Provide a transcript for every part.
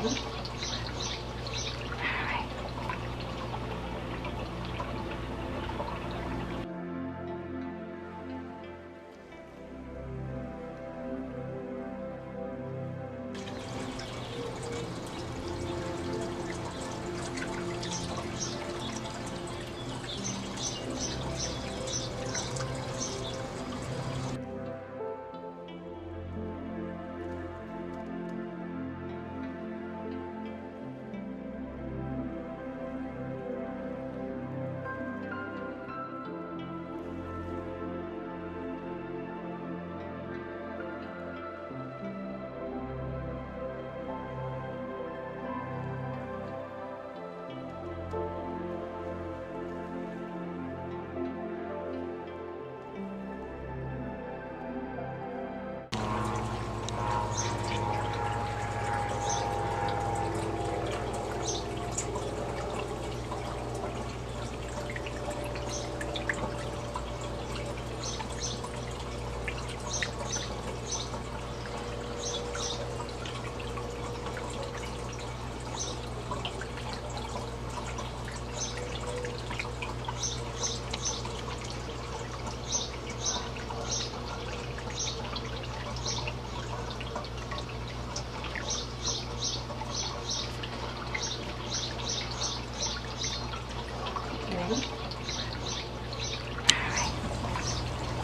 Ready?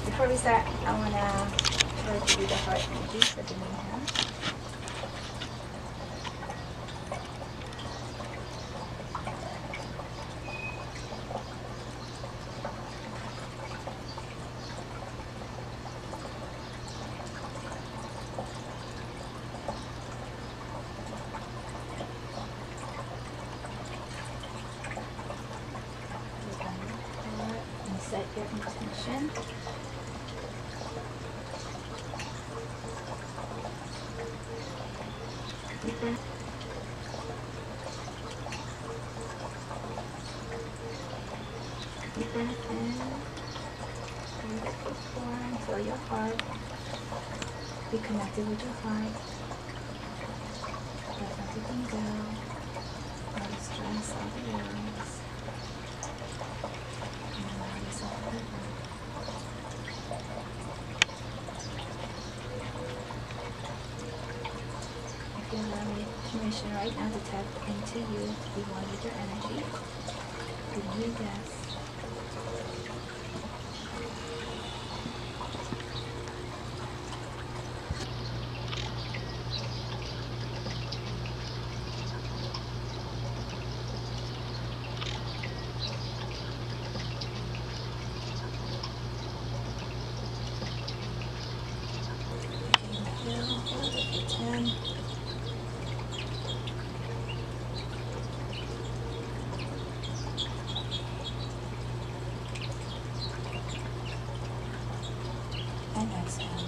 Before we start, I want to try to do the heart energy for the new hand. Set your intention. Deep breath. Deep breath in. Breathe it before and feel your heart. Be connected with your heart. Let everything go. All the stress, all the worries. If you allow me permission right now to tap into you, be one with your energy. Be new guest. And exhale.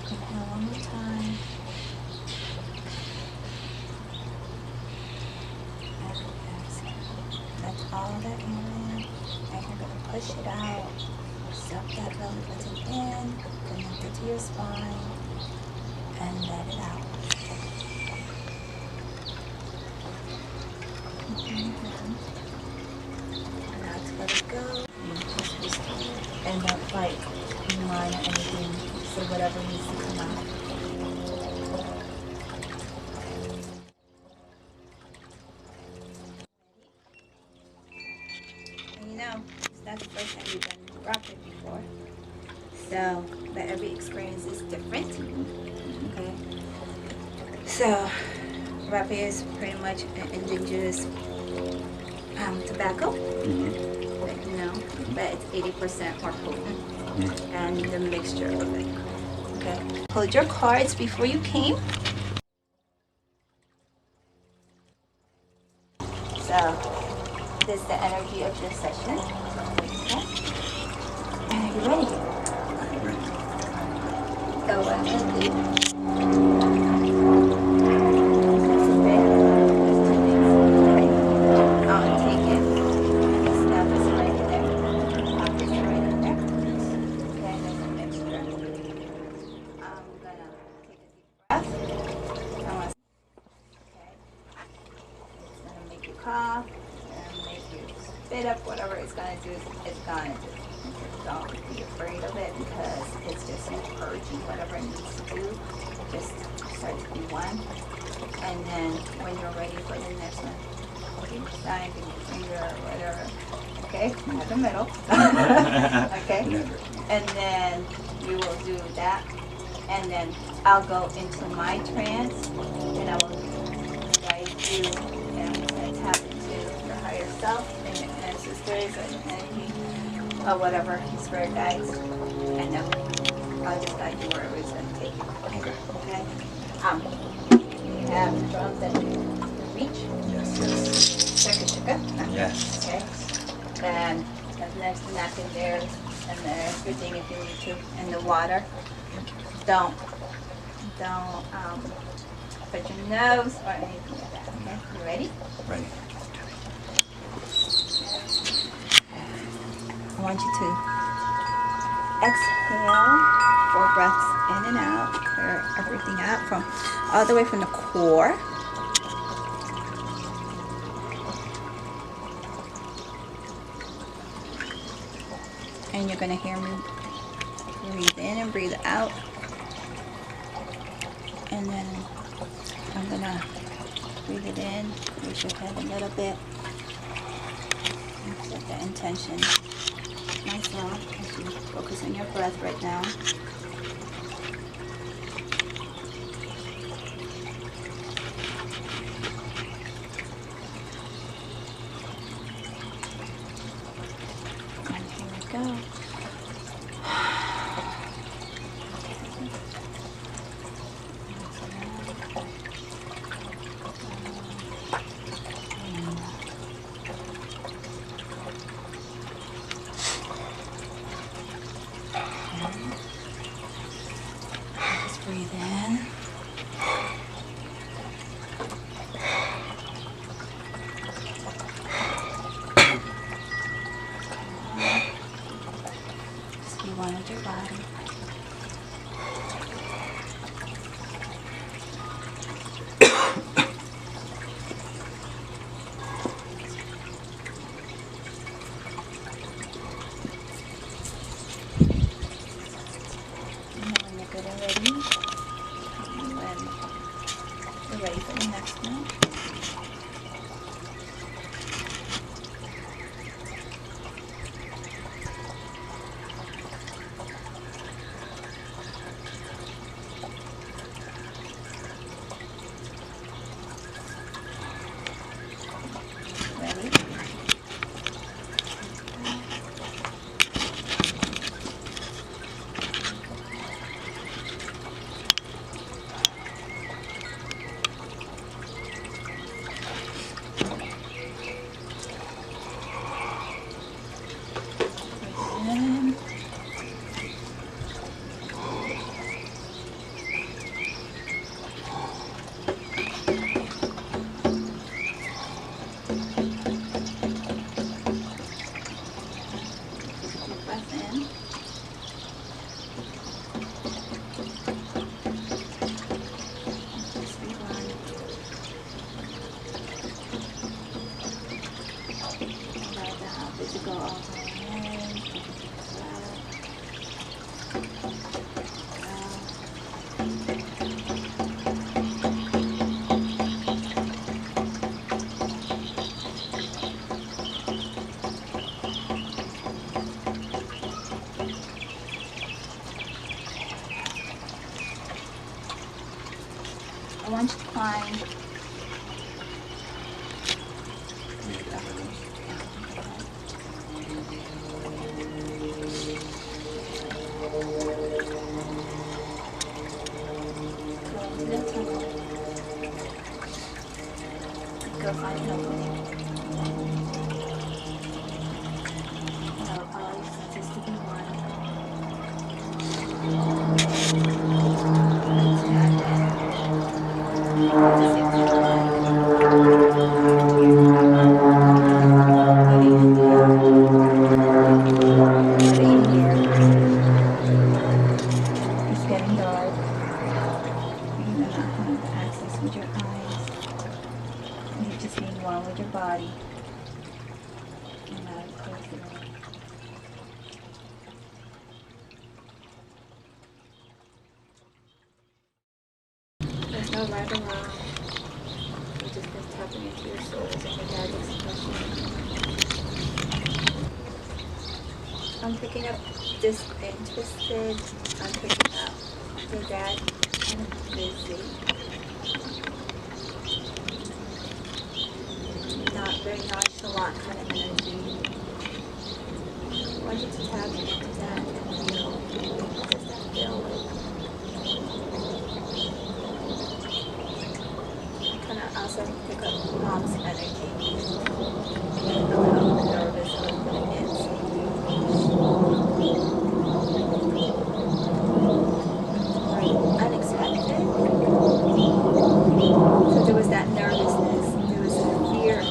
Inhale one more time. And exhale. That's all that air in. And you're going to push it out. Suck that belly button in. Connect it to your spine. And let it out. Let it go. And don't fight in your mind or anything. So whatever needs to come out. And you know, it's not the first time you've done Rapé before. So, but every experience is different. Okay. So, Rapé is pretty much an indigenous tobacco. You know, but it's 80% more potent, and the mixture of it. Okay. Hold your cards before you came. So, this is the energy of your session. Okay. And are you ready? I'm ready. Go ahead. I'll take it. Snap this right in there. cough, and make you spit up whatever it's going to do, it's going to do. Don't be afraid of it because it's just you purging whatever it needs to do. Just start to be one. And then when you're ready for the next one, keep shining your finger or whatever. Okay, not the middle. Okay. And then we will do that. And then I'll go into my trance and I will guide you, and I'm going to tap into your higher self and your ancestors or your energy or whatever, spirit guides. And then I'll just guide you wherever it's going to take you. Okay? You have the drums that you can reach. Yes. Shaka. Yes. Okay? And there's the napkin there and everything if you need to. And the water. Don't put your nose or anything like that. Okay? You ready? Ready. I want you to exhale 4 breaths in and out. Clear everything out from all the way from the core. And you're going to hear me breathe in and breathe out. And then I'm going to breathe it in, raise your head a little bit. And set the intention myself as you focus on your breath right now. And here we go. Just breathe in. Just be one with your body. When you're good and ready, when you're ready for the next one. Ready? In. Deep breath in. Just be one. Allow the Hapeh to go all the way in. I want you to find go find an opening. Allow all your senses to be one. It's getting dark. You do not have access with your eyes. You're just being one with your body. And now close it up. There's no right or wrong. You've just been tapping into your souls and your dad's expression. I'm picking up disinterested. I'm picking up your dad kind of busy. Not very nonchalant kind of energy. I want you to tap into that and feel. What does that feel like? Kind of also pick up mom's energy. A little nervous, a little bit antsy. Like unexpected. So there was that nervousness. There was a fear in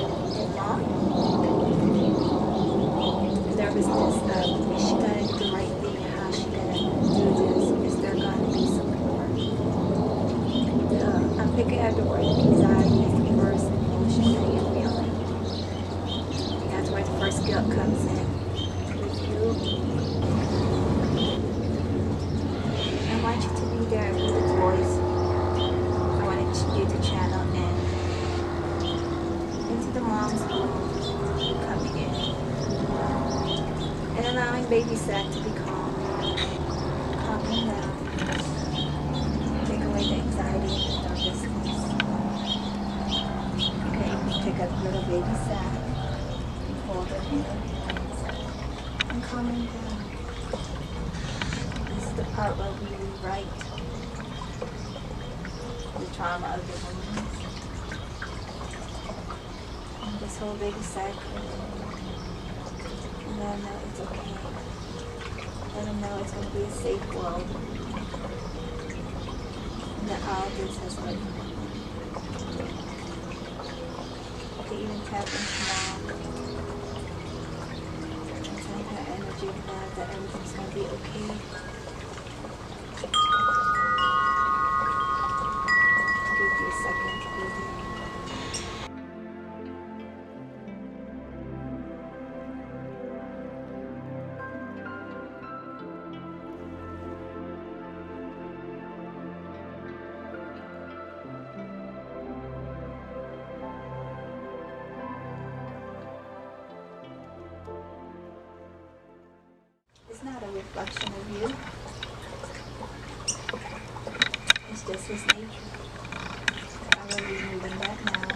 mom. Nervousness of, is she gonna do the right thing? How is she gonna do this? Is there gonna be support? I'm picking up the word anxiety is the first emotion that you're feeling. And that's where the first guilt comes in with you. I want you to be there with its voice. I wanted you to channel into the mom's womb, coming in. And allowing baby Seth to be calm. Calming down. Take away the anxiety and the nervousness. Okay, pick up little baby Seth. Hold her in your hands. And calming down. This is the part where we rewrite the trauma of the wounds. And just hold baby Seth. And let them know it's okay. Let them know it's going to be a safe world. And that all this has been. You can even tap into mom. And send her energy of love that everything's going to be okay. I'll give you a second to be there. It's not a reflection of you. It's just his nature. I'm going to be moving that now.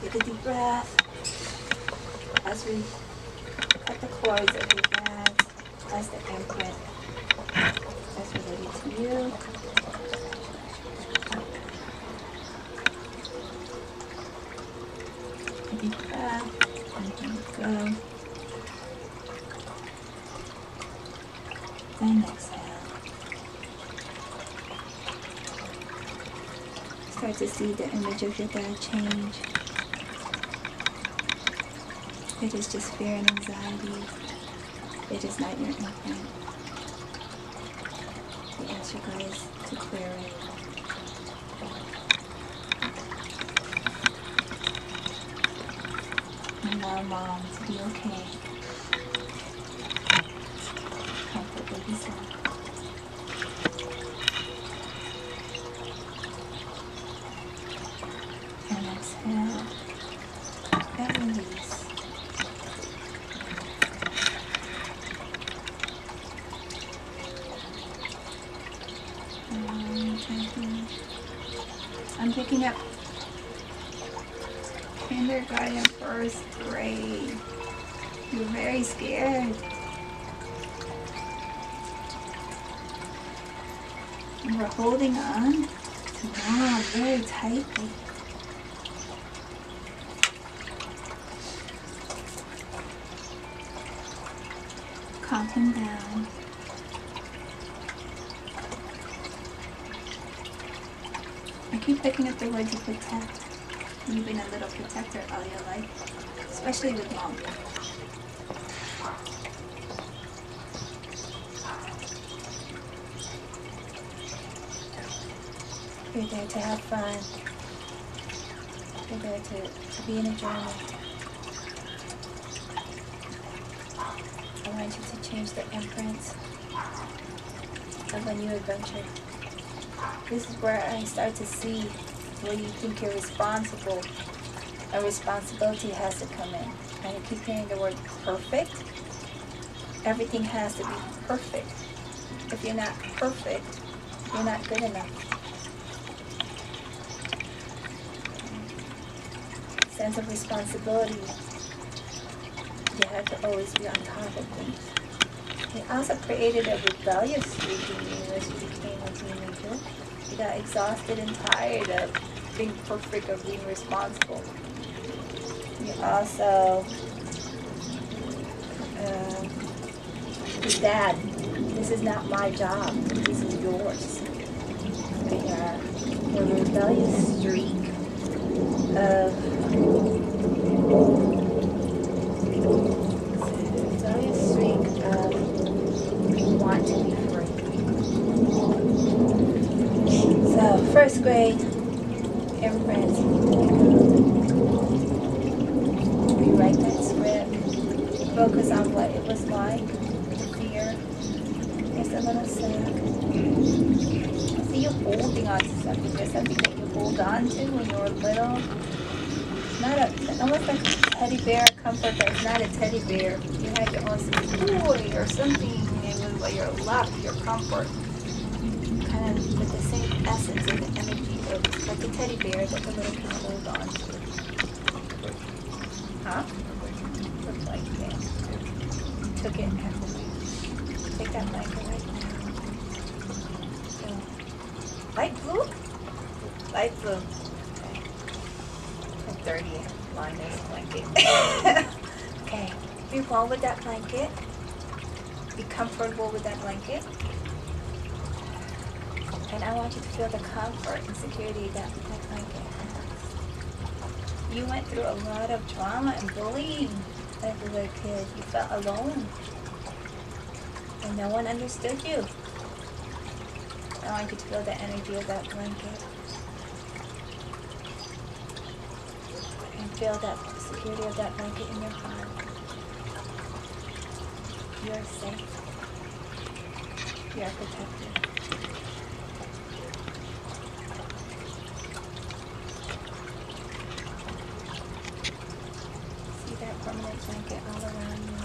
Take a deep breath. As we cut the cords of your dad, as the imprint that's related to you. Deep breath, and go. And exhale. Start to see the image of your dad change. It is just fear and anxiety. It is not your imprint. We ask you guys to clear it. Allow mom to be okay. Comfort baby Seth. And exhale. And release. I'm picking up kindergarten first grade. You're very scared. And we're holding on to mom very tightly. Calm him down. I keep picking up the word to protect. You've been a little protector all your life, especially with mom. You're there to have fun. You're there to be in a journey. I want you to change the imprints of a new adventure. This is where I start to see where you think you're responsible. A responsibility has to come in. And you keep hearing the word perfect. Everything has to be perfect. If you're not perfect, you're not good enough. Sense of responsibility. You have to always be on top of things. It also created a rebellious streak in you as you became a teenager. You got exhausted and tired of being perfect, of being responsible. You also, Dad, this is not my job, this is yours. And your rebellious streak of want to be free. So, first grade imprint. Rewrite that script. Focus on what it was like. The fear. It's a little sad. I see you holding on to something. There's something that you hold on to when you were little. It's not almost like a teddy bear comfort, but it's not a teddy bear. You had your own toy or something. Like your love, your comfort, kind of with the same essence of the energy of like the teddy bear that the little kid hold on to. Huh? Looks like it. Took it after me. Take that blanket right now. So, light blue? Light blue. Okay. A 30 liners blanket. Okay. Be warm with that blanket. Be comfortable with that blanket. And I want you to feel the comfort and security that blanket has. You went through a lot of trauma and bullying as a little kid. You felt alone. And no one understood you. I want you to feel the energy of that blanket. And feel that security of that blanket in your heart. You're safe. You're protected. See that permanent blanket all around you.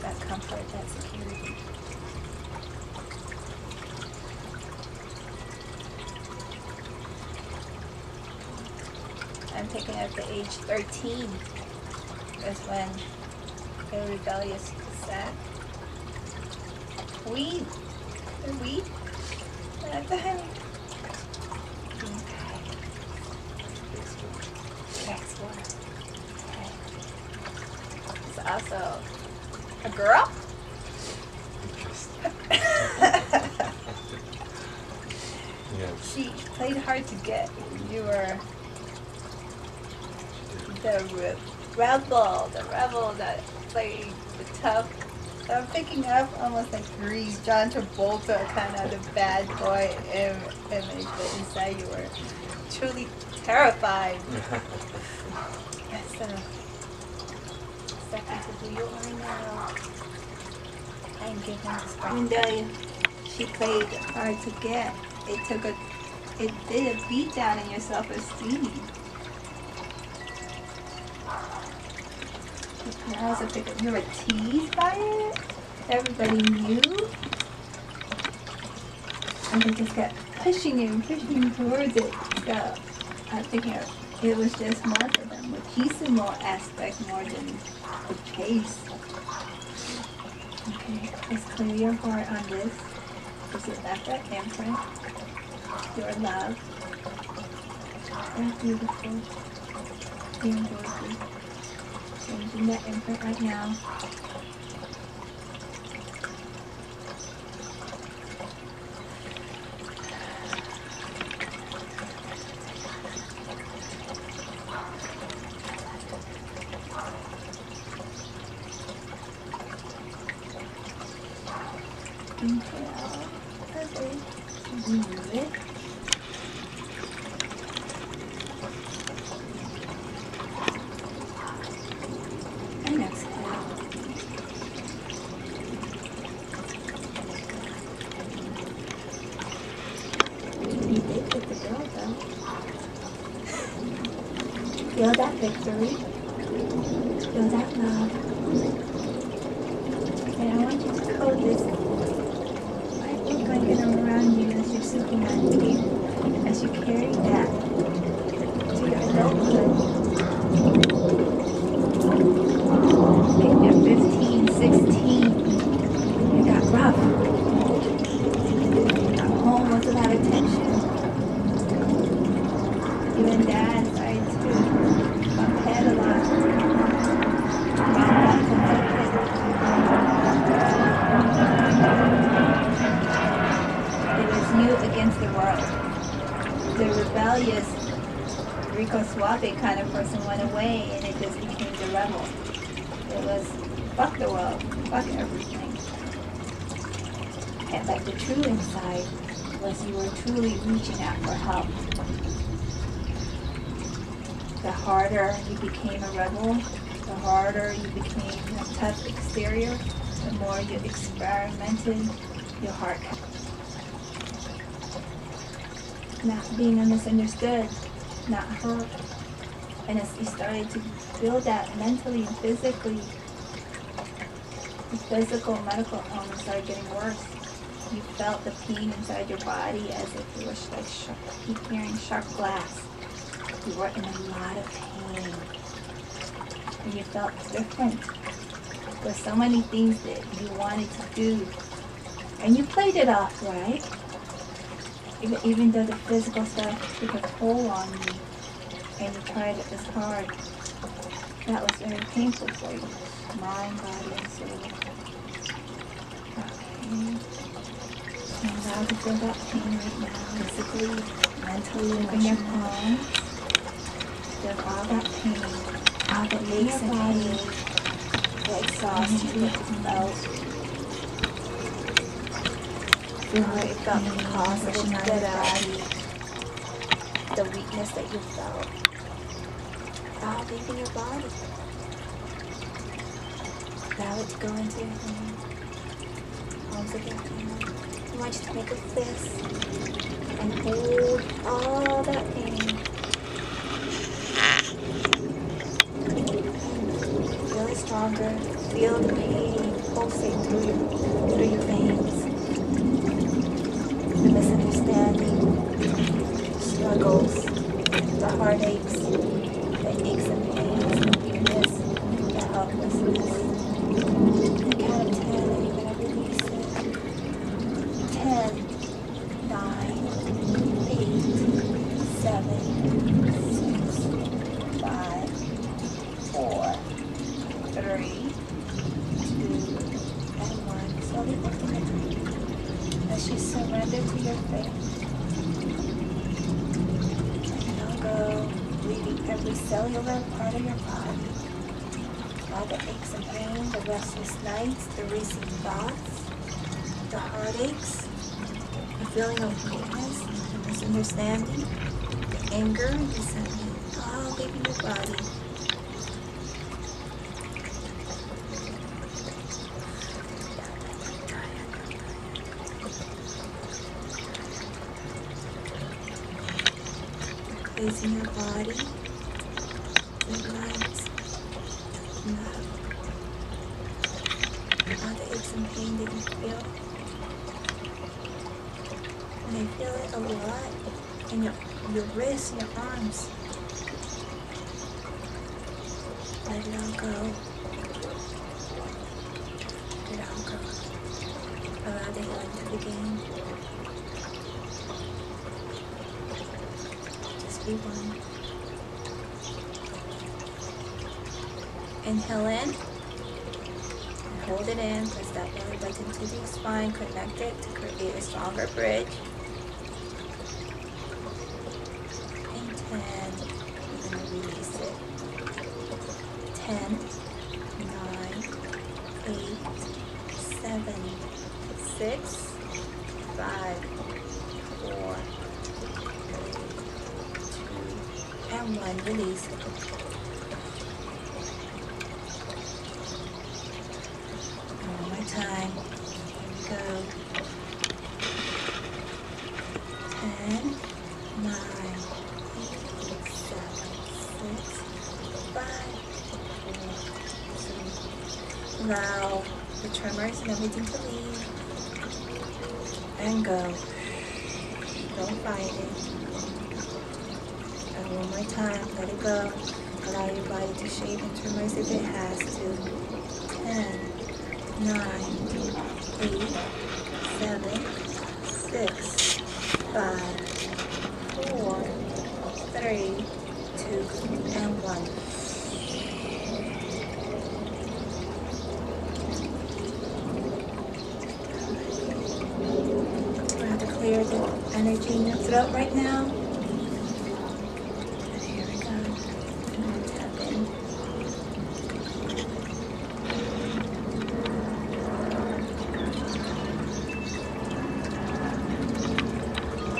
That comfort, that security. I'm thinking at the age 13 is when the rebellious set. Weed. The weed. What the hell? Okay. Next one. Okay. It's also a girl. Yeah. She played hard to get. You were the rebel that played the tough. I'm picking up almost like Grease, John Travolta, kind of the bad boy image, but inside you were truly terrified. Yes, step into who you are now and give him the spark. And she played hard to get. It did a beat down in your self-esteem. You were teased by it. Everybody knew. And they just kept pushing you towards it. So I'm thinking it was just more for them. The peaceable aspect more than the chase. Okay, let's clear your heart on this. Because you left that imprint. Your love. That's beautiful. Being worthy. Changing that imprint right now. Inhale. Okay. Move it. Feel that victory. Feel that love. And I want you to hold this white little blanket around you as your Superman cape, as you carry that to your adulthood. In your 15, 16, it got rough. At home was a lot of tension. You and Dad started to bump head a lot. Mom got conflicted. It was you against the world. The rebellious Rico Suave kind of person went away, and it just became the rebel. It was fuck the world, fuck everything. And like the true inside was you were truly reaching out for help. The harder you became a rebel, the harder you became a tough exterior, the more you experimented, your heart kept. Not being misunderstood, not hurt. And as you started to feel that mentally and physically, the physical and medical illness started getting worse. You felt the pain inside your body as if you were like sharp, keep hearing sharp glass. You were in a lot of pain. And you felt different. There's so many things that you wanted to do. And you played it off, right? Even though the physical stuff took a toll on you and you tried it as hard, that was very painful for you. Mind, body, and soul. Okay. I'm allowed to feel that pain right now, physically, mentally, in your palms. Feel all that pain, all the aches and pain, the exhaustion that you felt. Feel how it felt the cause of the body, the weakness that you felt. All leaving your body. Allow it to go into your hand. Palms of your hand. I want you to make a fist and hold all that pain. Feel it stronger. Feel the pain pulsate through your veins. The misunderstanding, struggles, the heartaches, the aches and pains, the weakness, the helplessness. The count of 10 and you're going to release it. 10, 9, 8, 7, 6, 5, 4, 3, 2, and 1. Slowly open it. As you surrender to your faith, and let go, leaving every cellular part of your body. All the aches and pain, the restless nights, the racing thoughts, the heartaches, the feeling of weakness, the misunderstanding, the anger, the resentment, all leaving your body. Placing your body in light, love, all the aches and pain that you feel. And I feel it a lot in your wrists, your arms. Let it all go. Let it all go. Allow the healing to begin. Be one. Inhale in. And hold it in. Press that belly button to the spine. Connect it to create a stronger bridge. And 10. You're going to release it. 10, 9, 8, 7, 6, 5, 4, and 1, release. One more time. Here we go. 10, 9, 8, 7, 6, allow the tremors and everything to leave and go. Don't fight it. And one more time, let it go. Allow your body to shake and tremors if it has to. 10, 9, 8, 7, 6, 5, 4, 3, 2, and 1. Clear the energy in your throat right now. And here we go. And tap in.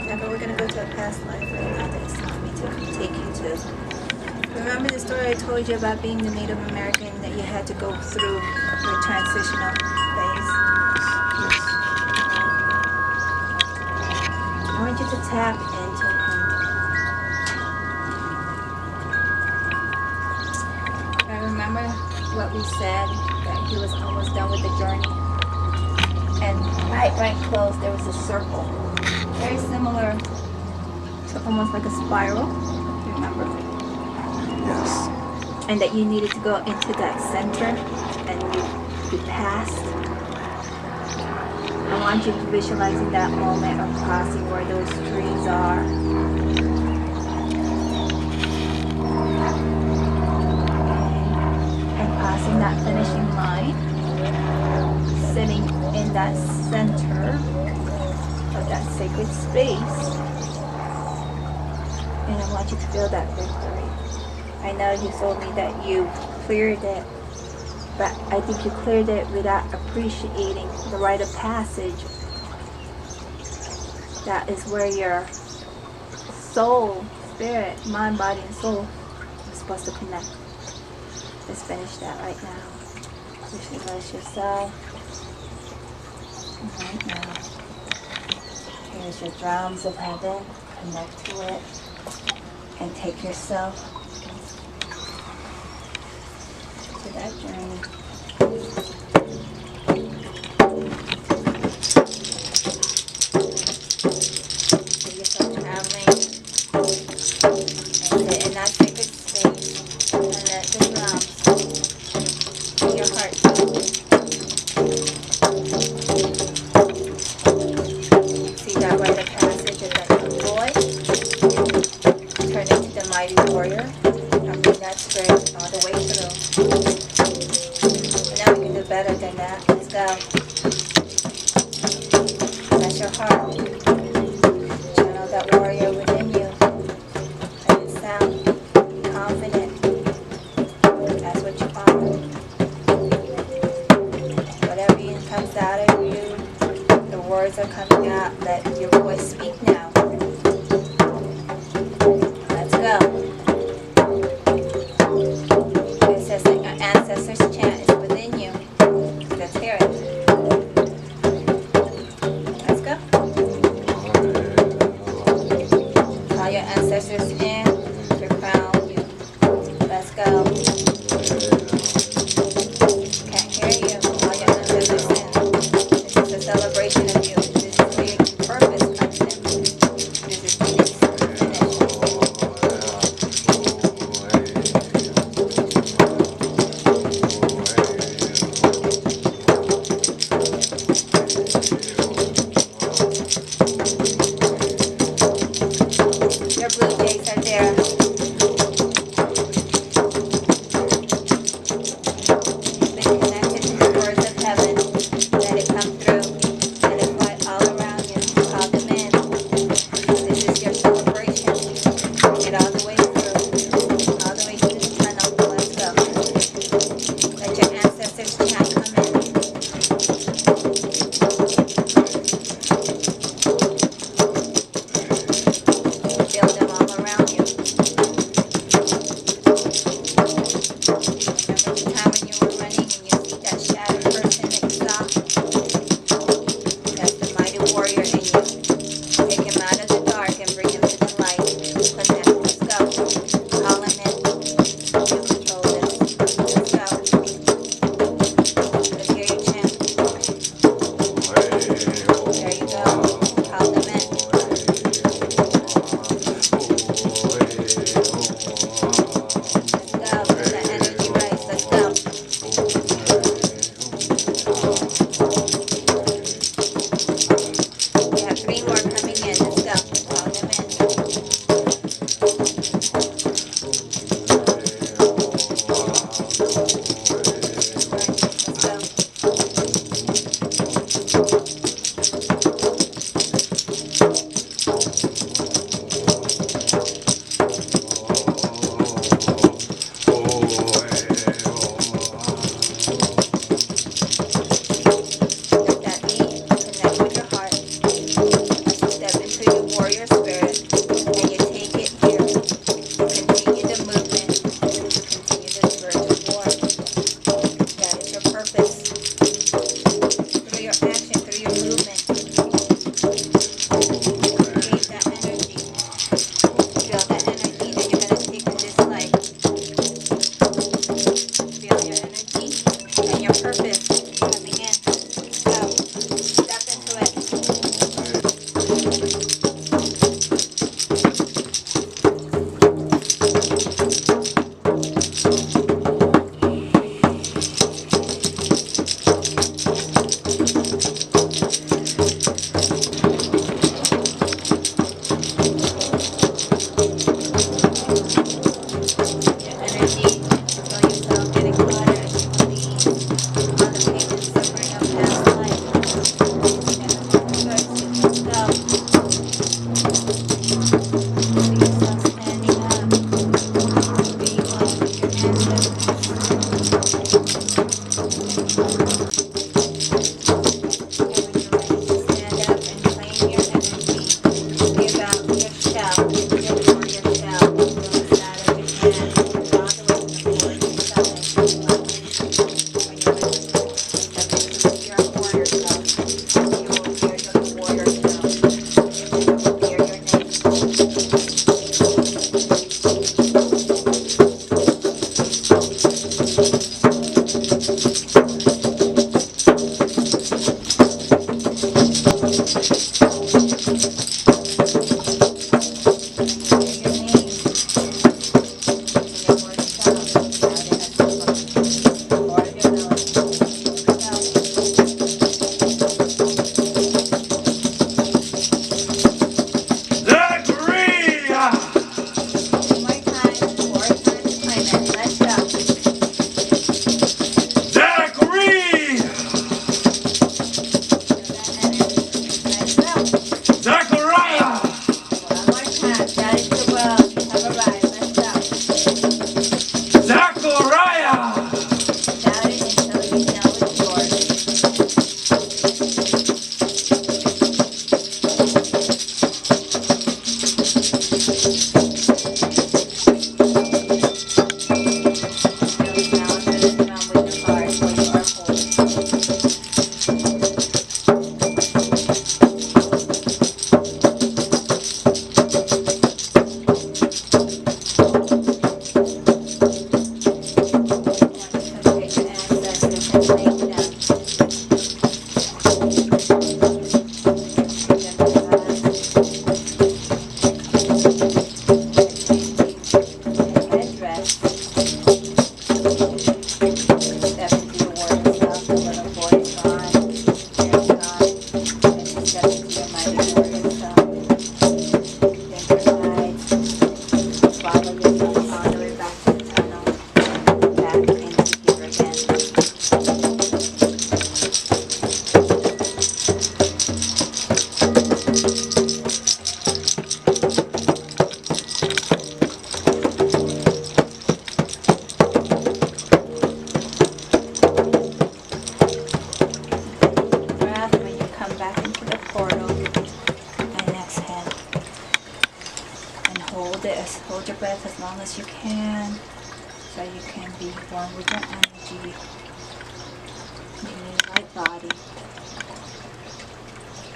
Yeah, but we're going to go to a past life right now that it's telling me to take you to. Remember the story I told you about being the Native American that you had to go through your transitional phase? I want you to tap into him. I remember what we said, that he was almost done with the journey. And right close, there was a circle. Very similar to almost like a spiral, remember? Yes. And that you needed to go into that center and you passed. I want you to visualizing that moment of crossing where those trees are. And passing that finishing line. Sitting in that center of that sacred space. And I want you to feel that victory. I know you told me that you cleared it. But I think you cleared it without appreciating the rite of passage. That is where your soul, spirit, mind, body, and soul are supposed to connect. Let's finish that right now. Visualize yourself. Right now. Here's your drums of heaven. Connect to it. And take yourself to that journey. See yourself traveling and sit in that sacred space and let the drums in your heart. See that rite of passage of that young boy turn into the mighty warrior and bring that spirit all the way through. Now we can do better than that. Let's go. That's your heart. Channel that warrior within you. Let it sound confident. That's what you are. Whatever comes out of you, the words are coming out. Let your voice speak now. Let's go. It says that your ancestors' chant is within you. Let's hear it. Let's go. Call your ancestors in to crown you. Let's go. Can't hear you. Call your ancestors in. This is a celebration of you. This is where your purpose comes in. This is finished. Your blue jays are there. Been connected to the words of heaven. Let it come through. Let it fly all around you. Call them in. This is your celebration. Get all the way through. All the way to the tunnel. Let's go. Let your ancestors chant come in. Feel them all around you. hold your breath as long as you can, so you can be one with your energy, your new light body,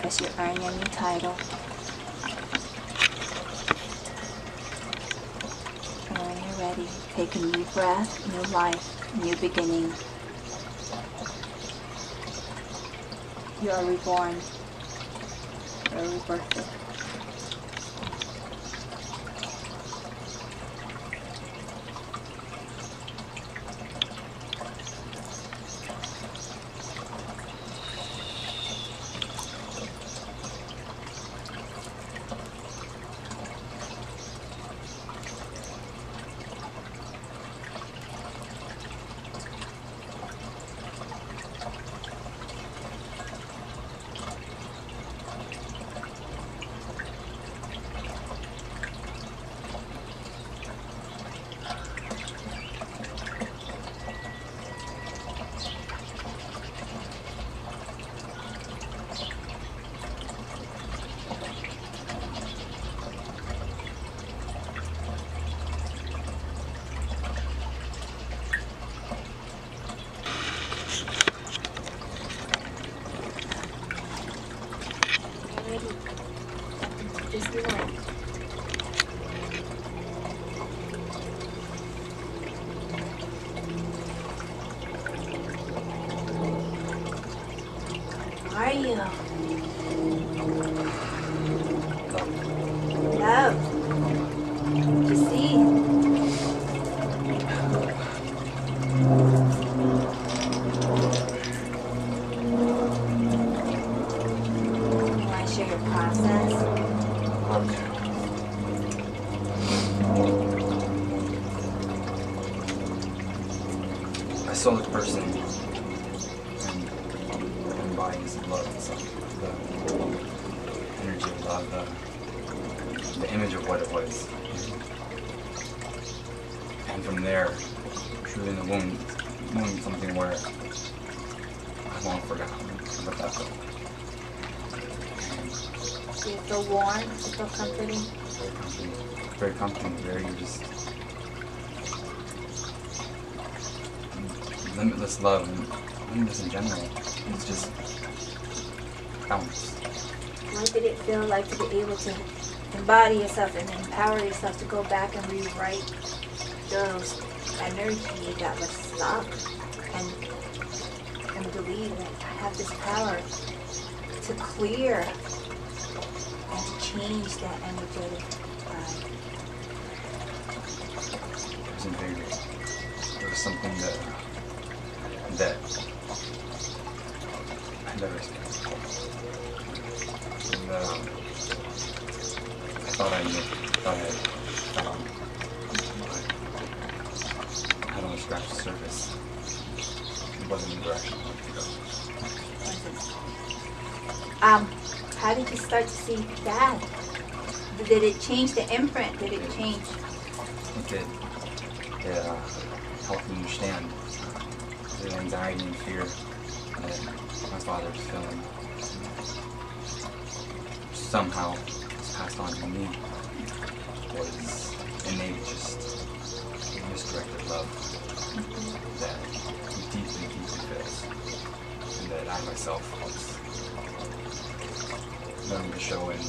as you earn your new title. And when you're ready, take a new breath, new life, new beginning. You are reborn. You are rebirthed. Just do it. How are you? Love. What you see? You want to share your process? Okay. I saw the person and embodies love itself, the energy of love, the image of what it was. And from there, truly in the womb something where I've long forgotten what that felt. Do you feel warm? Do you feel comforting? Very comforting, very just limitless love, and limitless in general. It's just boundless. What did it feel like to be able to embody yourself and empower yourself to go back and rewrite those energy that was stuck and believe that I have this power to clear and to change that energetic vibe? It was invigorating. It was something that I never experienced before. And I thought I knew. I had only scratched the surface. It wasn't the direction I wanted to go. How did you start to see that? Did it change the imprint? Did it change? It did. It helped me understand the anxiety and fear that my father was feeling. Somehow was passed on to me was innate, just misdirected love that he deeply, deeply feels, and that I myself was learning to show in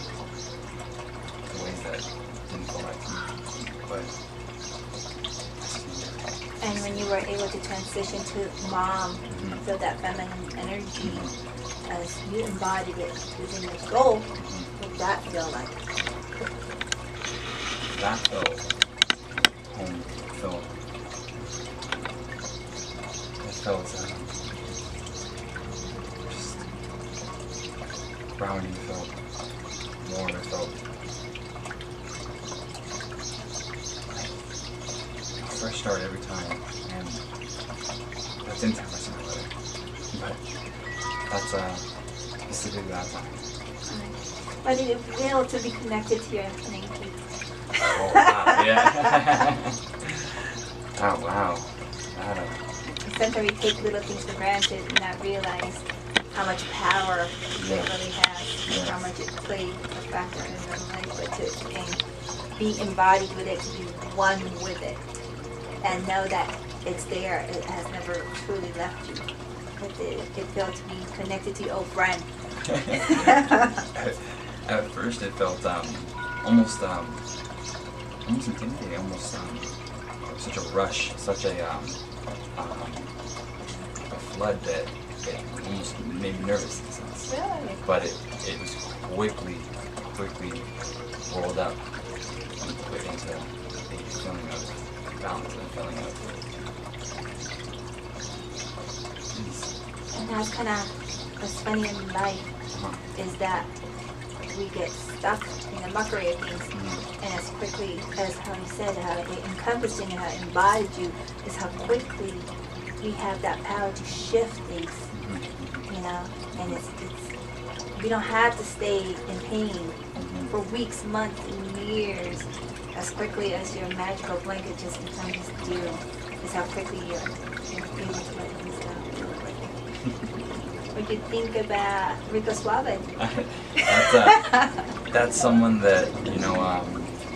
ways that didn't feel right to me. But And when you were able to transition to mom, feel that feminine energy as you embodied it within your soul, what did that feel like? that felt home, felt, it felt just grounding, it felt warm, it felt like a fresh start every time, and that's in time, but that's specifically that time. But did it feel to be connected to your infinite? Oh wow, yeah. Oh wow. Sometimes we take little things for granted and not realize how much power it really has, how much it played a factor in our life, but to be embodied with it, to be one with it, and know that it's there. It has never truly left you. It felt to be connected to your old friend. At first, it felt almost intimidating, almost such a rush, such a flood that it almost made me nervous in a sense. Really? But it was quickly rolled up into a feeling of balance and a feeling of peace. And that's kind of what's funny in life, is that we get stuck in the mockery of things, and as quickly as how you said, how it encompassed you and how it embodied you, is how quickly we have that power to shift things, you know. And it's we don't have to stay in pain for weeks, months, and years. As quickly as your magical blanket just becomes dew, is how quickly you're able to let things go. What do you think about Rico Suave? That's someone that, you know,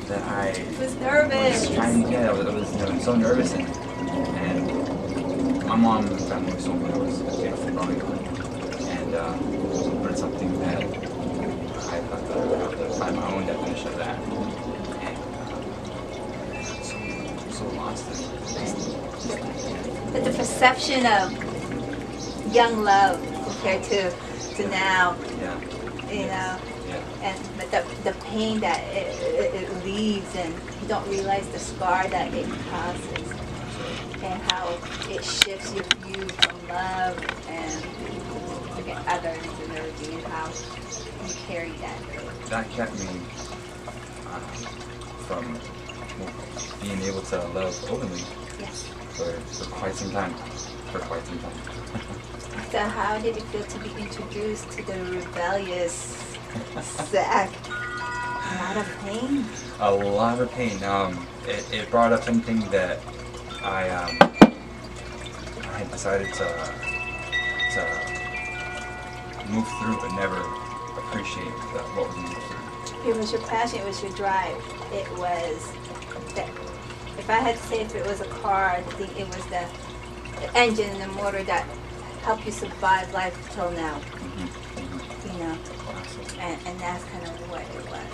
that I was nervous. Was trying to get. I was you know, so nervous, and my mom and family was told me I was beautiful growing up, and but it's something that I thought that I have to find my own definition of that, and I'm so lost in it. But the perception of young love compared to now, Yeah. you know, Yeah. and but the pain that it leaves, and you don't realize the scar that it causes, and how it shifts your view from love and others and everything, and how you carry that. That kept me from being able to love openly Yes. for quite some time. So how did it feel to be introduced to the rebellious sect? A lot of pain? A lot of pain. It brought up something that I had decided to move through, but never appreciate what was moved through. It was your passion, it was your drive. It was that, if I had to say if it was a car, I think it was the engine and the motor that helped you survive life till now. You know, and that's kind of what it was.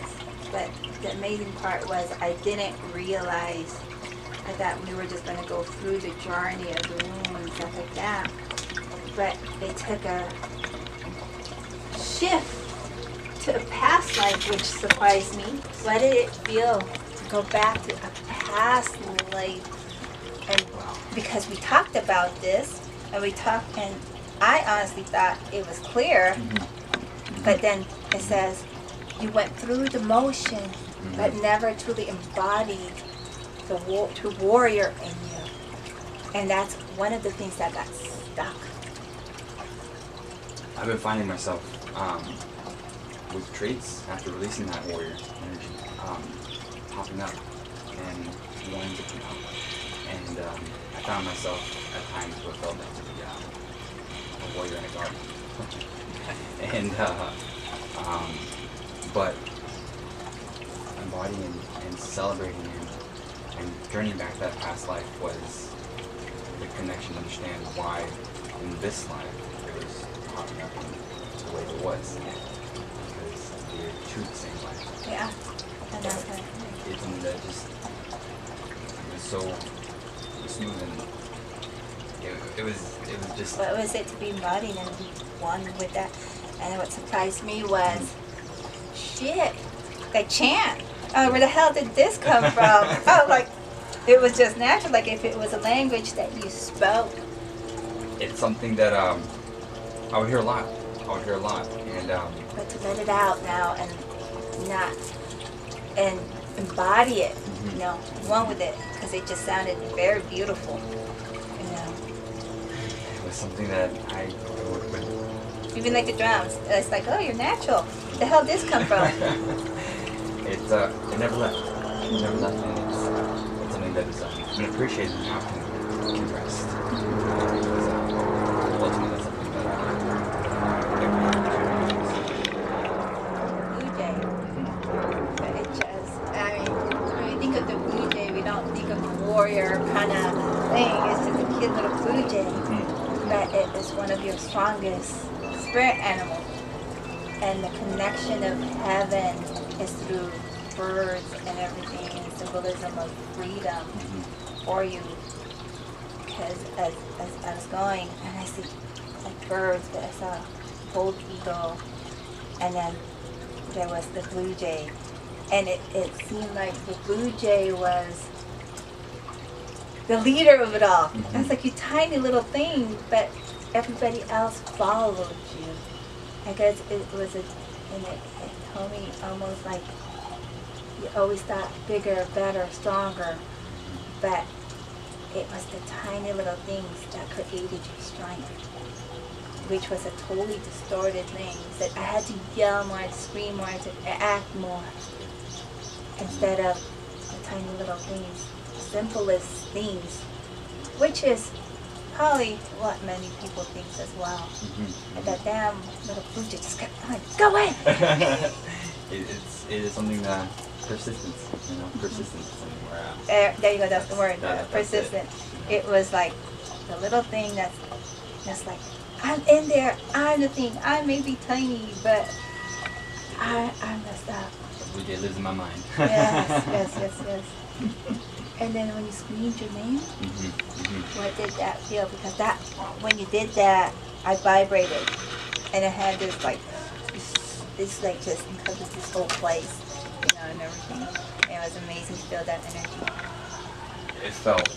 But the amazing part was I didn't realize that we were just going to go through the journey of the womb and stuff like that. But it took a shift to a past life, which surprised me. What did it feel to go back to a past life? And because we talked about this, and and I honestly thought it was clear, but then it says you went through the motion, but never truly embodied the true warrior in you. And that's one of the things that got stuck. I've been finding myself with traits after releasing that warrior energy popping up and wanting to come out. And I found myself at times where I felt like to be a warrior in a garden. And but embodying and celebrating and journeying back to that past life was the connection to understand why in this life it was popping up in the way it was. Because they're two the same life. Yeah, and that's good. It's something that just it was so smooth, and it was just. What was it to be embodied and be one with that? And what surprised me was, shit, the chant. Oh, where the hell did this come from? Oh, like, it was just natural, like if it was a language that you spoke. It's something that I would hear a lot. And But to let it out now and not, and embody it, you know, one with it, because it just sounded very beautiful, you know. it was something that I worked with. Even like the drums, it's like, oh, you're natural. Where the hell did this come from? It never left. It never left, and it's something that is been appreciated now can rest. Because ultimately that's something that Blue Jay. But it just, I mean, a warrior kind of thing. It's just a cute little blue jay. But it is one of your strongest spirit animals. And the connection of heaven is through birds and everything, and symbolism of freedom for you. Because as I was going, and I see like birds, but I saw a gold eagle, and then there was the blue jay. And it seemed like the blue jay was the leader of it all. It's like you tiny little thing, but everybody else followed you. I guess it was and it told me almost like you always thought bigger, better, stronger, but it was the tiny little things that created your strength, which was a totally distorted thing. That I had to yell more, to scream more, to act more, instead of the tiny little things, simplest things, which is probably what many people think as well. And that damn little blue jay just kept going, go away! It is something that persistence, persistence is something where there you go, that's the word, that's persistent. It was like the little thing that's like, I'm in there, I'm the thing, I may be tiny, but I'm the stuff. the blue jay lives in my mind. Yes. And then when you screamed your name, what did that feel? Because that, when you did that, I vibrated, and it had this like like just encompass this whole place, and everything. And it was amazing to feel that energy. It felt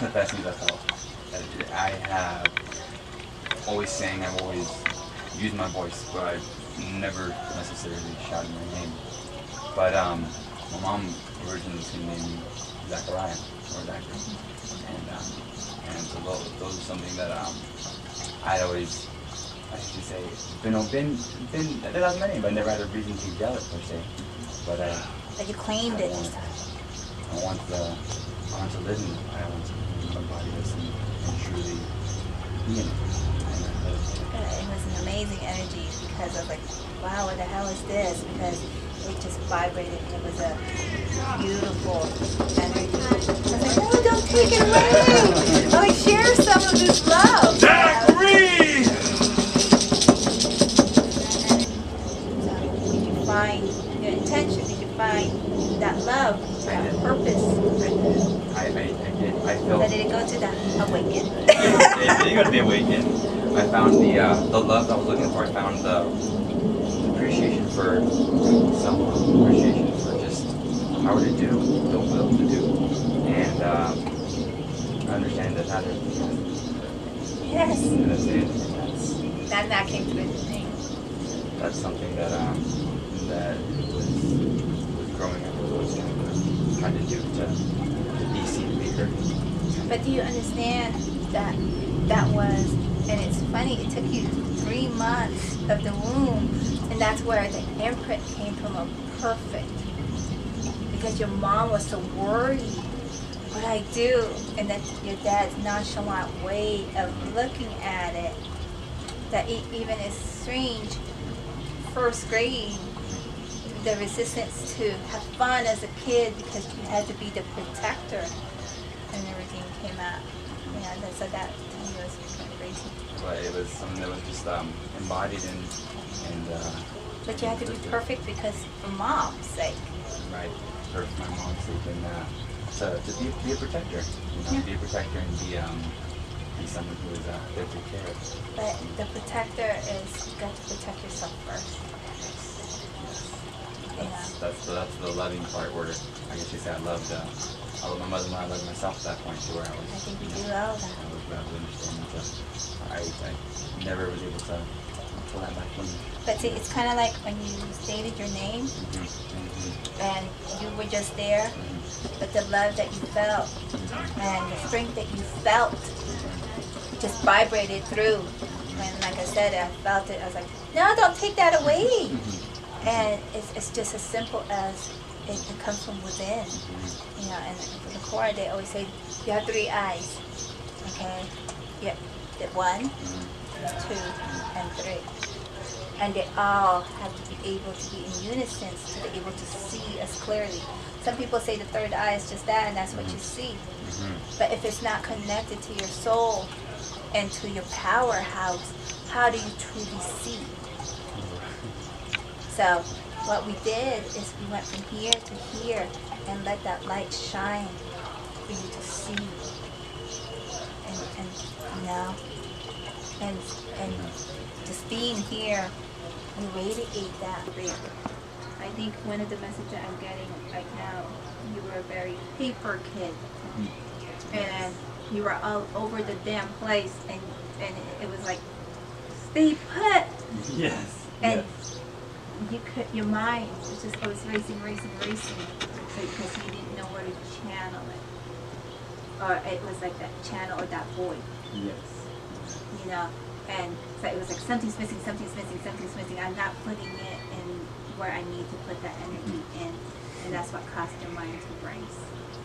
the best things I felt. I have always sang, I've always used my voice, but I've never necessarily shouted my name. But my mom originally was going to name me Zachariah, or Zachary. And so those are something that I'd always, I should say, been that was my name, but I never had a reason to yell it per se. But you claimed it. I want to live in it. I want to embody this and truly be in it. It was an amazing energy, because I was like, wow, what the hell is this? Because it just vibrated. It was a beautiful energy. I was like, no, don't take it away. I'm like, share some of this love. Zachary! Did you find your intention? Did you find that love, that purpose? I did. I felt. Or did it go to the awaken? It did go to the awaken. I found the love I was looking for. I found the appreciation for self-love, appreciation for just power to do, the will to do, and I understand that that is. Yes. That's it. That came through the thing. That's something that was growing up. Was trying to do to be seen, to be heard. But do you understand that was, and it's funny, it took you 3 months of the womb, and that's where the imprint came from, a perfect. Because your mom was so worried, what I do, and that your dad's nonchalant way of looking at it, that even is strange, first grade, the resistance to have fun as a kid because you had to be the protector, and everything came out. So that to me was kind of crazy. But it was something that was just embodied and but you had to be perfect because for mom's sake. Right, for my mom's sake, and to be a protector, be a protector and be someone who is there to take care of. But the protector is, you got to protect yourself first. That's the loving part where I guess you say I loved my mother and I loved myself at that point too, where I was. I think you do all that. I was understanding. I never was able to pull that back from me. But see, it's kind of like when you stated your name, and you were just there, but the love that you felt and the strength that you felt just vibrated through. And like I said, I felt it. I was like, no, don't take that away. And it's just as simple as it comes from within. And for the core, they always say you have 3 eyes. Okay? Yep. 1, 2, and 3. And they all have to be able to be in unison to be able to see us clearly. Some people say the third eye is just that, and that's what you see. But if it's not connected to your soul and to your powerhouse, how do you truly see? So what we did is we went from here to here and let that light shine for you to see. And you know, and just being here, you radiate that. I think one of the messages I'm getting right now, you were a very paper kid, and you were all over the damn place, and it was like, stay put. Yes. And you could, your mind was just always racing, because you didn't know where to channel it, or it was like that channel or that void. Yes. You know, and so it was like something's missing. I'm not putting it in where I need to put that energy in, and that's what caused your mind to race.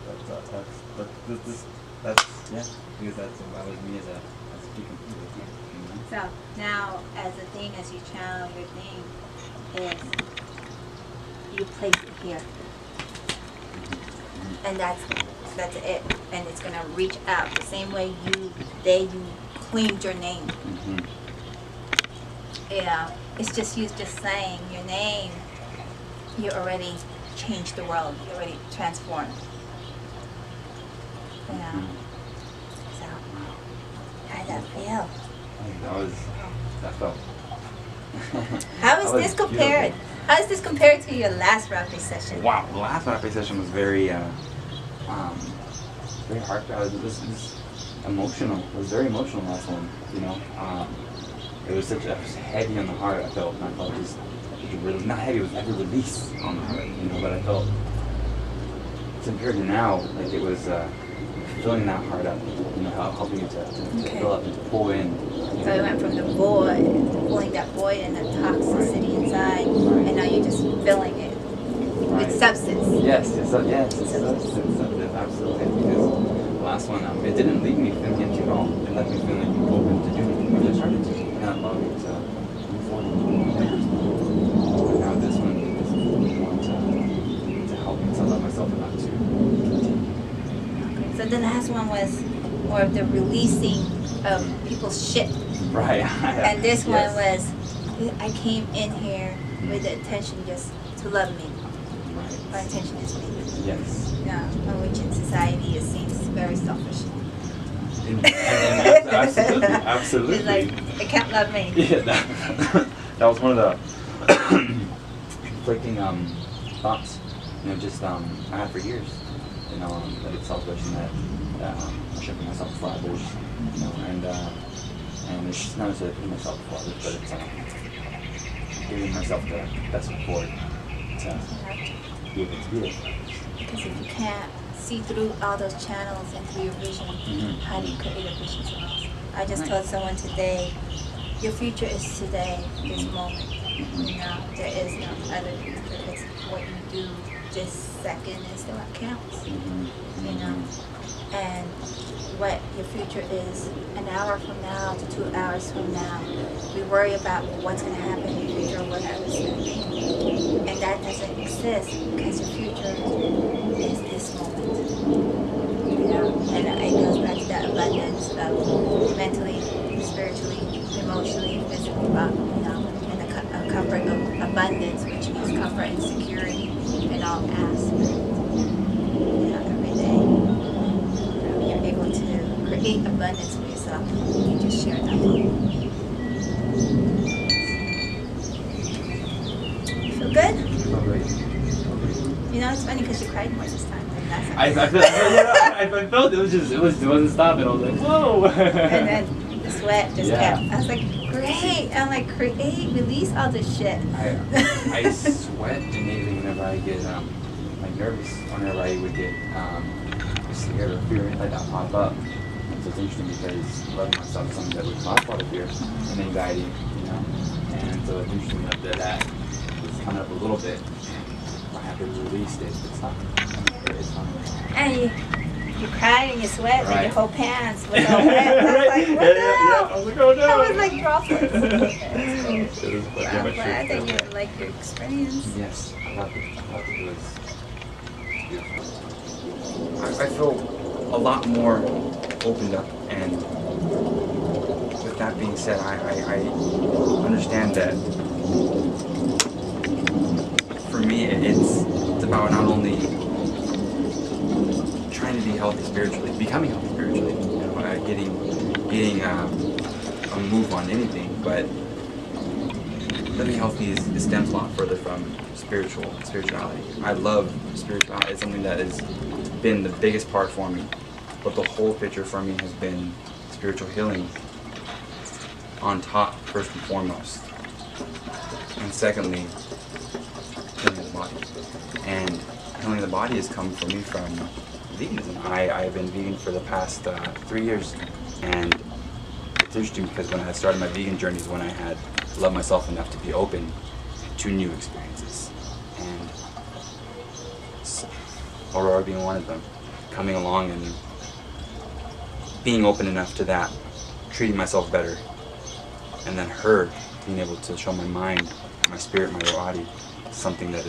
That's because that was me as a decomputer. So now, as a thing, as you channel your thing, is you place it here, and that's it, and it's gonna reach out the same way you claimed your name. Yeah, it's just you just saying your name. You already changed the world. You already transformed. Yeah. So, how did that feel? That felt. How is this compared? How is this compared to your last Rapé session? Wow, the last Rapé session was very heartfelt. It was emotional. It was very emotional last one. You know, it was heavy on the heart. I felt just really not heavy. It was heavy release on the heart. You know, but I felt compared to now, like it was filling that heart up. You know, helping it to fill up and to pull in. So it went from the void, pulling that void and the toxicity inside, and now you're just filling it with substance. Yes, substance, absolutely. Because the last one, it didn't leave me feeling empty at all. It left me feeling open to do what I started to, and allowing to move forward. But now this one is more to help me to love myself enough to continue. So the last one was more of the releasing of people's shit. Right. And this one was, I came in here with the intention just to love me. Our intention is me. Yes. Yeah, which in society it seems very selfish. Absolutely. It's like, it can't love me. Yeah, that was one of the conflicting thoughts. You know, just I had for years. You know, that it's selfish and that I should put myself before others. You know, and it's just not necessarily putting myself before others, but it's giving myself the best foot forward to be able to be it. Because if you can't see through all those channels into your vision, how do you create a vision to us? I just told someone today, your future is today, this moment. You know, there is no other future. It's what you do this second is what counts. You know, and what your future is an hour from now to 2 hours from now. We worry about what's going to happen in the future or what happens next. And that doesn't exist because your future is this moment. You know, and it goes back to that abundance of mentally, spiritually, emotionally, physically, you know, and a comfort of abundance, which means comfort and security in all aspects. You know, every day. You're able to create abundance for yourself. You just share that love. You feel good? You know, it's funny because you cried more this time than last time. I felt it wasn't stopping. I was like, whoa. And then the sweat just kept. I was like, great. I'm like, create, release all this shit. I sweat innately whenever I get like nervous, whenever I would get scared or fear like that pop up. And so it's interesting because loving myself is something that would cause a lot of fear and anxiety, you know. And so it's interesting that it's coming up a little bit. I have to release it. It's not. It's not. And You cried and you sweat, Right. and your whole pants was all wet. I was like, what the hell? I was like, oh no. I was like droplets. It was Well, I'm glad that you like your experience. Yes, I loved it. It was beautiful. I feel a lot more opened up, and with that being said, I understand that for me it's about not only trying to be healthy spiritually, becoming healthy spiritually, you know, getting a move on anything, but living healthy stems a lot further from spirituality. I love spirituality. It's something that has been the biggest part for me, but the whole picture for me has been spiritual healing on top, first and foremost, and secondly, healing the body. And healing the body has come for me from veganism. I have been vegan for the past 3 years, and it's interesting because when I had started my vegan journey is when I had loved myself enough to be open to new experiences, and Aurora being one of them, coming along and being open enough to that, treating myself better, and then her being able to show my mind, my spirit, my body, something that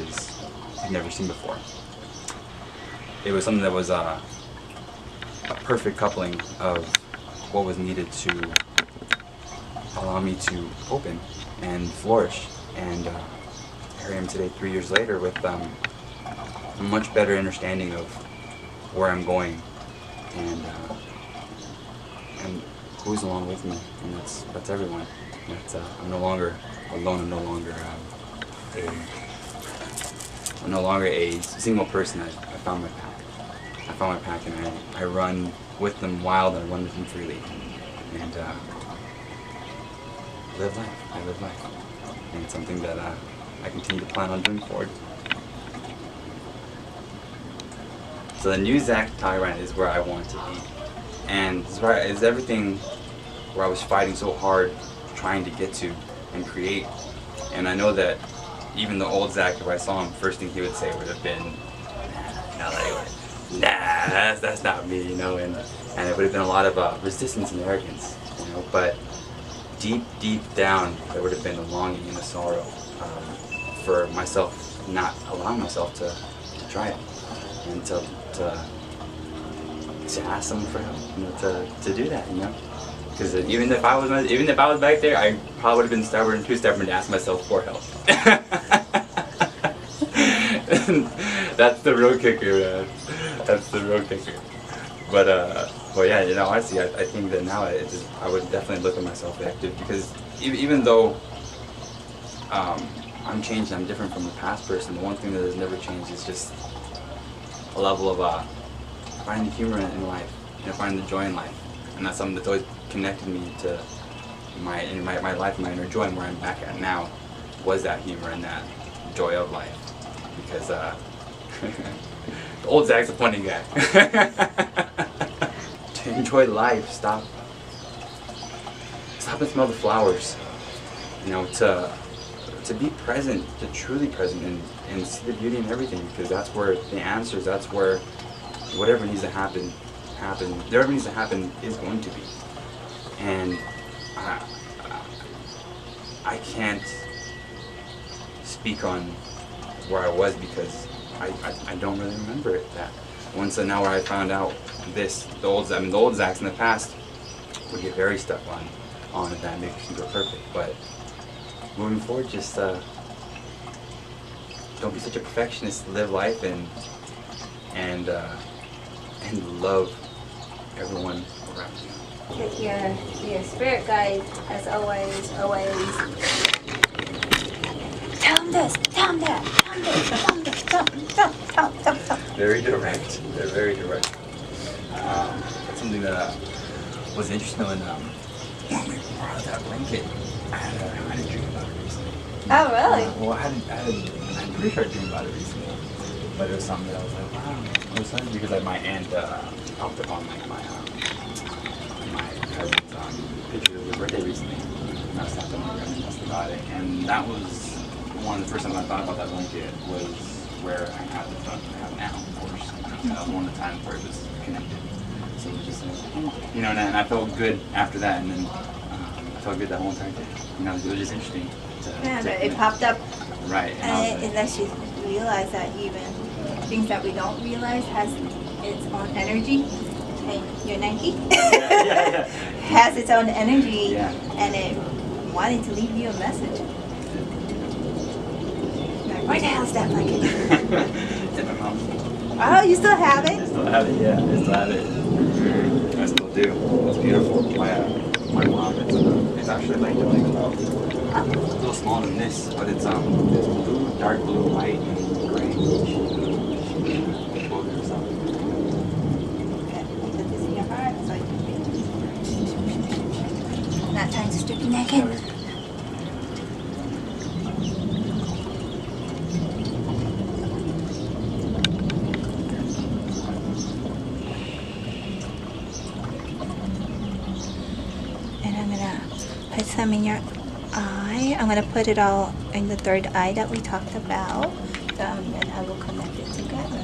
I've never seen before. It was something that was a perfect coupling of what was needed to allow me to open and flourish. And here I am today, 3 years later, with a much better understanding of where I'm going and who's along with me, and that's everyone. I'm no longer alone. I'm no longer a single person. I found my pack. I found my pack, and I run with them wild, and I run with them freely, and live life. I live life, and it's something that I continue to plan on doing forward. So the new Zach Tyrant is where I want to be, and it's everything where I was fighting so hard, trying to get to and create. And I know that even the old Zach, if I saw him, first thing he would say would have been, nah, that's not me, you know, and it would have been a lot of resistance and arrogance, you know, but deep down, there would have been a longing and a sorrow for myself, not allowing myself to try it, and to ask someone for help, you know, to do that, you know, because even if I was back there, I probably would have been too stubborn to ask myself for help. That's the real kicker, man. That's the real kicker. But yeah, you know, honestly, I think that now I would definitely look at myself active, because even though I'm changed, I'm different from the past person, the one thing that has never changed is just a level of finding the humor in life, you know, finding the joy in life, and that's something that's always connected me to my life, my inner joy, and where I'm back at now was that humor and that joy of life, because the old Zach's a funny guy. To enjoy life, stop and smell the flowers, you know, to be present, to truly present, and see the beauty in everything, because that's where the answers, that's where whatever needs to happen, whatever needs to happen is going to be. And I can't speak on where I was, because I don't really remember it. That once an hour I found out this, the old Zachs in the past would get very stuck on if that makes you go perfect. But moving forward, just don't be such a perfectionist. Live life and love everyone around you. Your spirit guide, as always. Tell him this, tell him that, tell him this, tell him this, tell him. Very direct. They're very direct. That's something that was interesting when we brought out that blanket. I had a dream about it recently. Oh, really? Well, I'm pretty sure I dreamed about it recently, but it was something that I was like, wow. It was funny because my aunt popped up on my cousin's picture of her birthday recently. And I was talking to my reminisced about it, and that was one of the first times I thought about that blanket was where I have the phone I have now, of course. That was one of the times where it was connected. So it was just like, you know, and I felt good after that, and then I felt good that whole entire day. You know, it was just interesting. Yeah, but it popped up. Right. And it lets you realize that even things that we don't realize has its own energy. And your Nike has its own energy, and it wanted to leave you a message. Like, where the hell's that blanket? It's in my mom. Oh, you still have it? I still have it, yeah. I still have it. I still do. It's beautiful. My mom, it's actually like about a little smaller than this, but it's blue, dark blue, white, and gray. Not trying to strip you naked. And I'm gonna put some in your eye. I'm gonna put it all in the third eye that we talked about. And I will connect it together.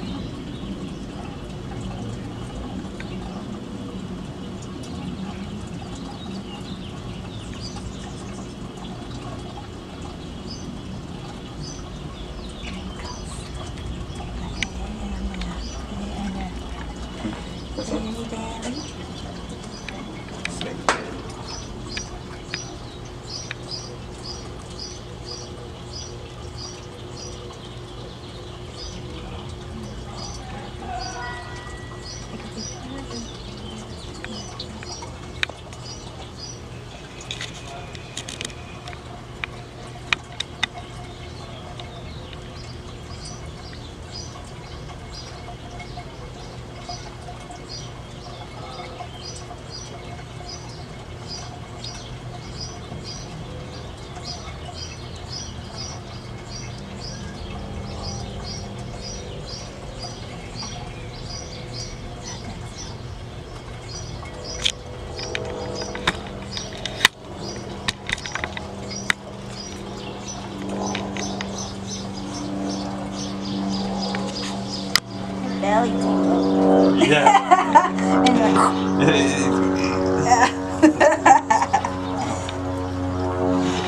Belly tingle. Yeah.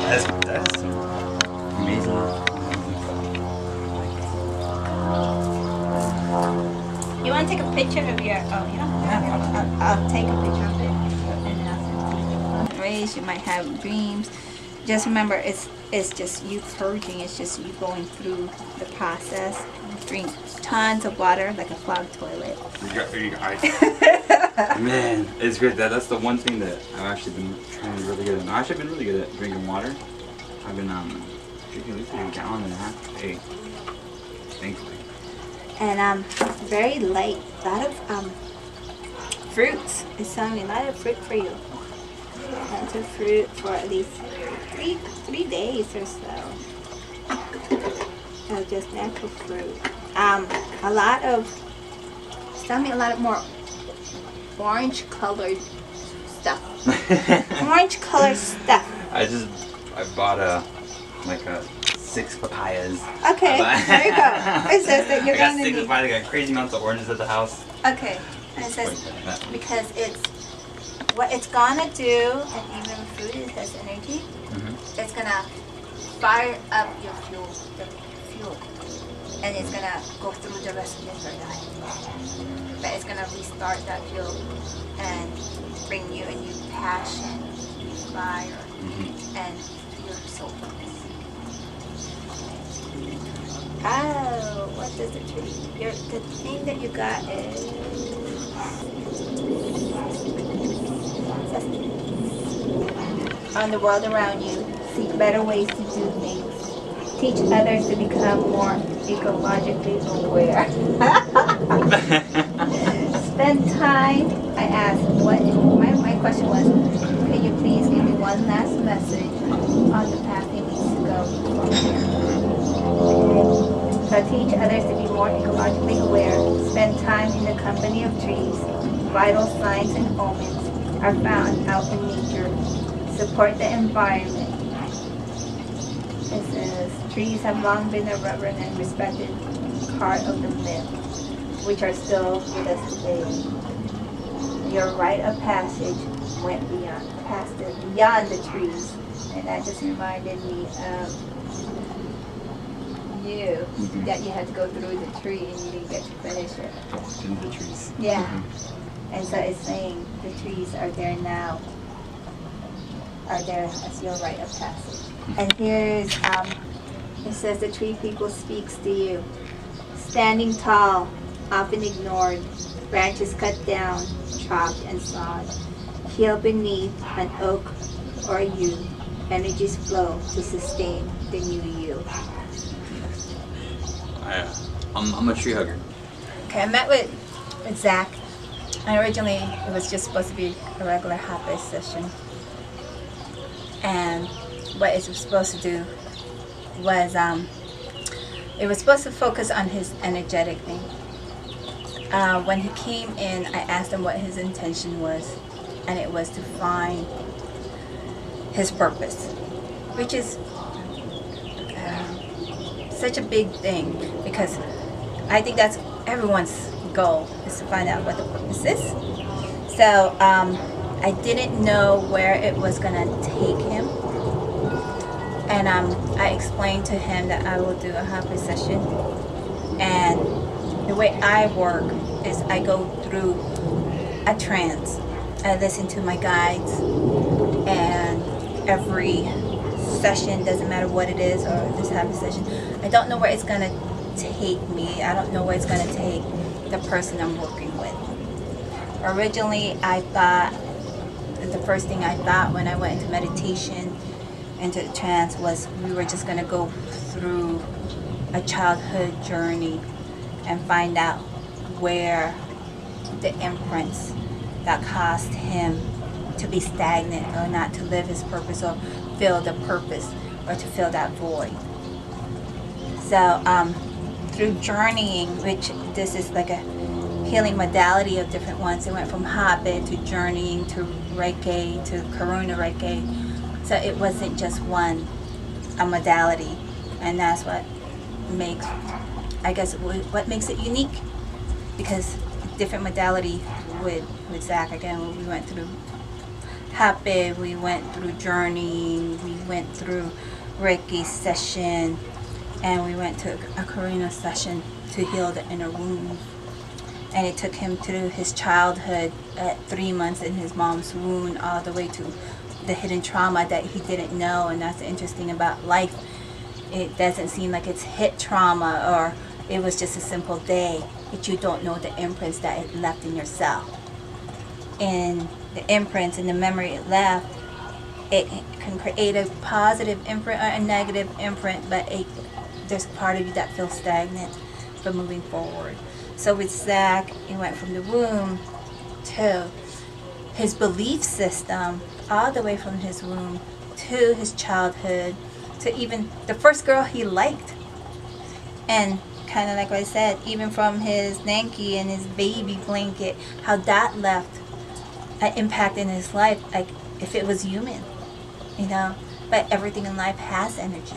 That's amazing. You want to take a picture of your? Oh, you don't have it. I'll take a picture of it, and then I'll send it. Ways you might have dreams. Just remember, it's just you purging. It's just you going through the process. Drink tons of water, like a clogged toilet. Man, it's great. That's the one thing that I've actually been trying to really good at. I've actually been really good at drinking water. I've been drinking at least a gallon and a half a day, thankfully. And very light. A lot of fruits. It's telling me a lot of fruit for you. Lots of fruit for at least three days or so. Just natural fruit. A lot of. It's telling me a lot of more orange colored stuff. Orange colored stuff. I bought like 6 papayas. Okay, there you go. It says that you're I got going 6 to papayas. I got crazy amounts of oranges at the house. Okay, and it says because it's what it's gonna do, and even food has energy. It's gonna fire up your fuel, and it's gonna go through the rest of your third eye. But it's gonna restart that fuel and bring you a new passion, fire, and your soul. Oh, what does the tree? The thing that you got is on the world around you. Seek better ways to do things. Teach others to become more ecologically aware. Spend time. I asked what my question was. Can you please give me one last message on the path he needs to go from here? So teach others to be more ecologically aware. Spend time in the company of trees. Vital signs and omens are found out in nature. Support the environment. It says trees have long been a reverend and respected card of the myth, which are still with us today. Your rite of passage went beyond the trees, and that just reminded me of you, that you had to go through the tree and you didn't get to finish it. In the trees. Yeah. And so it's saying the trees are there now, are there as your rite of passage. And here's, it says the tree people speaks to you. Standing tall, often ignored, branches cut down, chopped and sawed. Heal beneath an oak or a yew, energies flow to sustain the new you. I'm a tree hugger. Okay, I met with Zach, and originally it was just supposed to be a regular Hapeh session. And what it was supposed to do was, it was supposed to focus on his energetic thing. When he came in, I asked him what his intention was, and it was to find his purpose, which is such a big thing, because I think that's everyone's goal, is to find out what the purpose is. So I didn't know where it was going to take him, and I explained to him that I will do a Hapeh session, and the way I work is I go through a trance. I listen to my guides, and every session, doesn't matter what it is, or this Hapeh session, I don't know where it's going to take me. I don't know where it's going to take the person I'm working with. Originally, I thought, the first thing I thought when I went into meditation, into the trance, was we were just going to go through a childhood journey and find out where the imprints that caused him to be stagnant, or not to live his purpose, or feel the purpose, or to fill that void. So through journeying, which this is like a healing modality of different ones, it went from Hapeh to journeying to reiki to karuna reiki. So it wasn't just a modality, and that's what makes, I guess, what makes it unique, because different modality with Zach. Again, we went through Hapeh, we went through journeying, we went through reiki session, and we went to a karuna session to heal the inner wound. And it took him through his childhood at 3 months in his mom's womb, all the way to the hidden trauma that he didn't know. And that's interesting about life. It doesn't seem like it's hit trauma, or it was just a simple day, but you don't know the imprints that it left in yourself. And the imprints and the memory it left, it can create a positive imprint or a negative imprint, but there's part of you that feels stagnant from moving forward. So with Zach, it went from the womb to his belief system, all the way from his womb to his childhood, to even the first girl he liked. And kind of like what I said, even from his Nanki and his baby blanket, how that left an impact in his life, like if it was human, but everything in life has energy.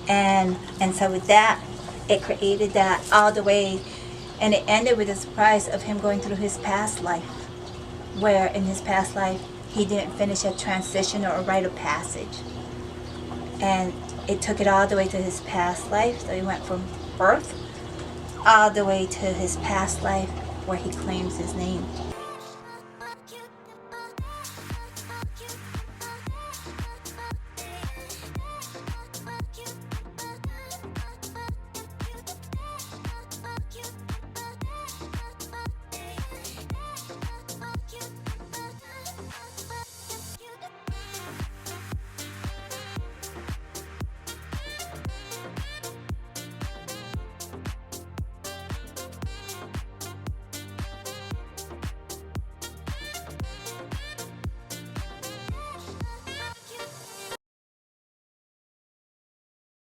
And so with that, it created that all the way, and it ended with a surprise of him going through his past life, where in his past life he didn't finish a transition or a rite of passage, and it took it all the way to his past life. So he went from birth all the way to his past life, where he claims his name.